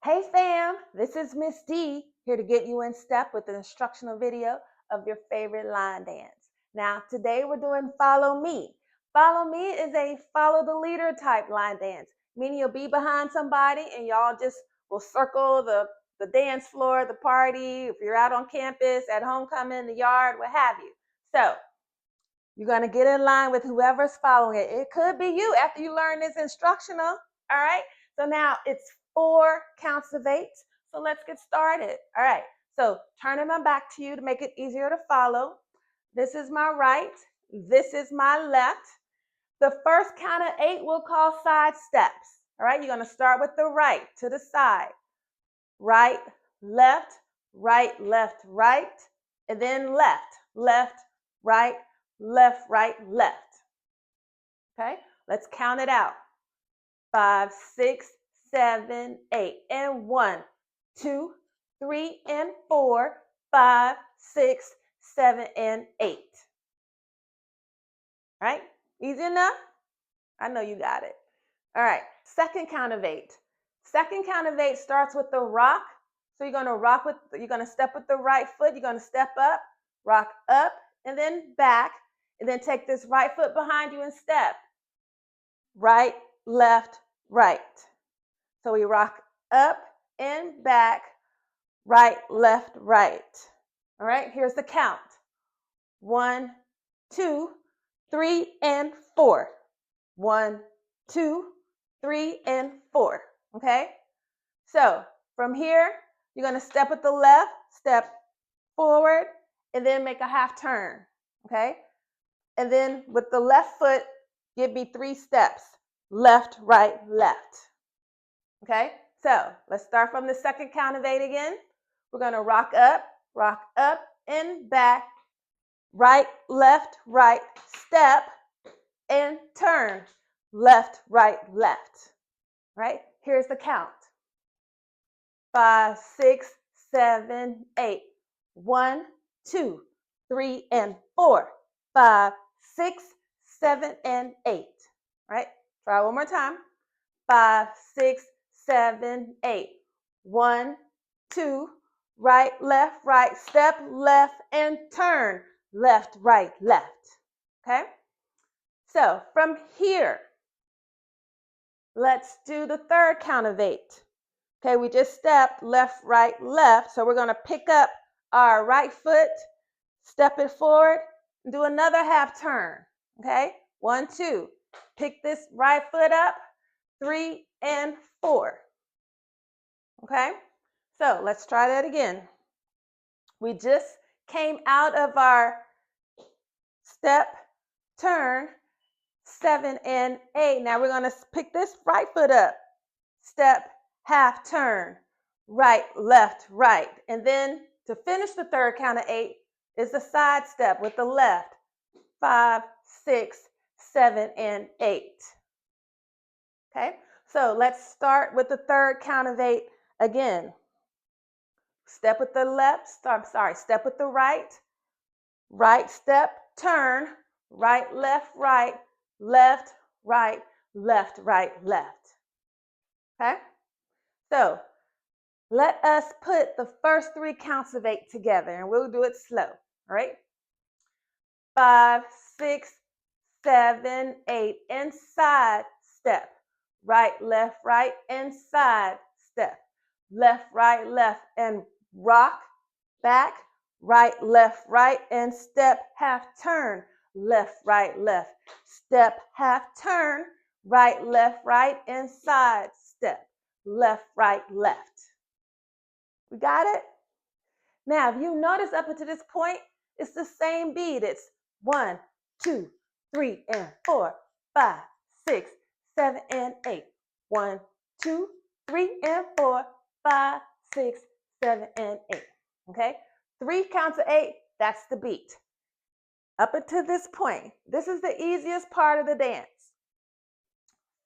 Hey fam, this is Miss D here to get you in step with an instructional video of your favorite line dance. Now today we're doing Follow Me. Follow Me is a follow the leader type line dance, meaning you'll be behind somebody and y'all just will circle the dance floor, the party, if you're out on campus, at homecoming, the yard, what have you. So you're going to get in line with whoever's following it. It could be you after you learn this instructional. All right. So now it's 4 counts of 8. So let's get started. All right. So turning my back to you to make it easier to follow. This is my right. This is my left. The first count of 8 we'll call side steps. All right. You're going to start with the right to the side. Right, left, right, left, right, and then left, left, right, left, right, left. Okay, let's count it out. 5, 6, 7, 8, and 1, 2, 3, and 4, 5, 6, 7, and 8. All right, easy enough? I know you got it. All right, second count of 8. Second count of 8 starts with the rock. So you're going to step with the right foot. You're going to step up, rock up, and then back. And then take this right foot behind you and step. Right, left, right. So we rock up and back, right, left, right. All right, here's the count. 1, 2, 3, and 4. 1, 2, 3, and 4. Okay? So from here, you're going to step with the left, step forward, and then make a half turn. Okay? And then with the left foot, give me 3 steps. Left, right, left. Okay? So let's start from the second count of 8 again. We're going to rock up, and back, right, left, step, and turn. Left, right, left. Right? Here's the count. 5, 6, 7, 8. 1, 2, 3, and 4. 5, 6, 7, and 8. Right? Try one more time. 5, 6, 7, 8. 1, 2, right, step, left, and turn. Left, right, left. Okay? So from here, let's do the third count of 8. Okay, we just stepped left, right, left. So we're going to pick up our right foot, step it forward, and do another half turn. Okay, 1, 2. Pick this right foot up, 3, and 4. Okay, so let's try that again. We just came out of our step, turn, 7 and 8. Now we're going to pick this right foot up, step, half turn, right, left, right. And then to finish the third count of 8 is the side step with the left. 5, 6, 7, and 8. Okay, so let's start with the third count of 8 again. Step with the left, step with the right, right step, turn, right, left, left, right, left, right, left. Okay, so let us put the first 3 counts of 8 together, and we'll do it slow. All right? 5, 6, 7, 8. Inside step. Right, inside step. Left, and rock, back, right, and step, half turn. Left, step, half turn. Right, inside step. Left, left. We got it? Now, if you notice up until this point, it's the same beat. It's 1, 2, 3, and 4, 5, 6, 7, and 8. 1, 2, 3, and 4, 5, 6, 7, and 8. Okay? 3 counts of 8, that's the beat. Up until this point, this is the easiest part of the dance.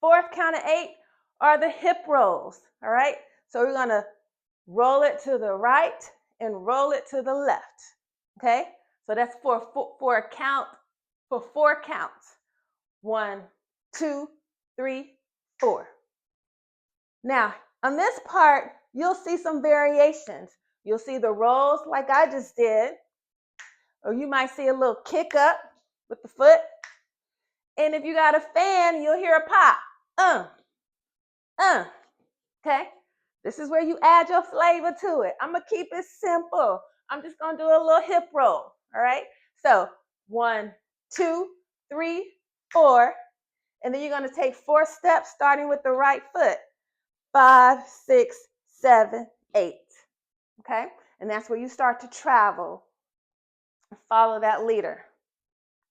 4th count of 8 are the hip rolls. All right? So we're going to roll it to the right and roll it to the left. Okay? So that's for a count, for 4 counts. 1, 2, 3, 4. Now, on this part, you'll see some variations. You'll see the rolls like I just did, or you might see a little kick up with the foot. And if you got a fan, you'll hear a pop. Okay? This is where you add your flavor to it. I'm going to keep it simple. I'm just going to do a little hip roll. All right? So 1, 2, 3, 4. And then you're going to take 4 steps starting with the right foot. 5, 6, 7, 8. Okay? And that's where you start to travel and follow that leader.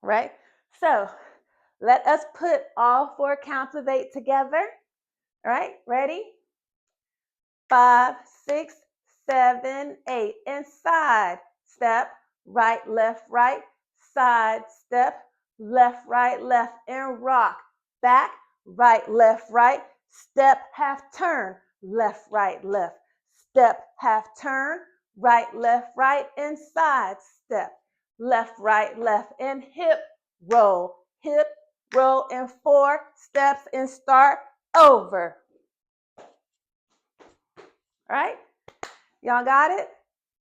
Right? So let us put all 4 counts of 8 together. All right? Ready? 5, 6, 7, 8. Inside step, right, left, right. Side step, left, left. And rock. Back, right, left. Step, half turn, left, left. Step, half turn, right, left. And side step, left, left. And hip roll, and 4 steps and start over. All right? Y'all got it?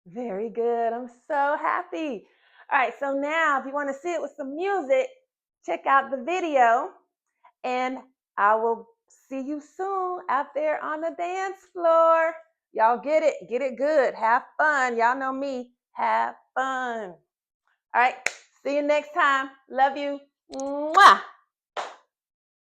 Very good. I'm so happy. All right, so now if you want to see it with some music, check out the video, and I will see you soon out there on the dance floor. Y'all get it good. Have fun. Y'all know me. Have fun. All right, see you next time. Love you. Mwah.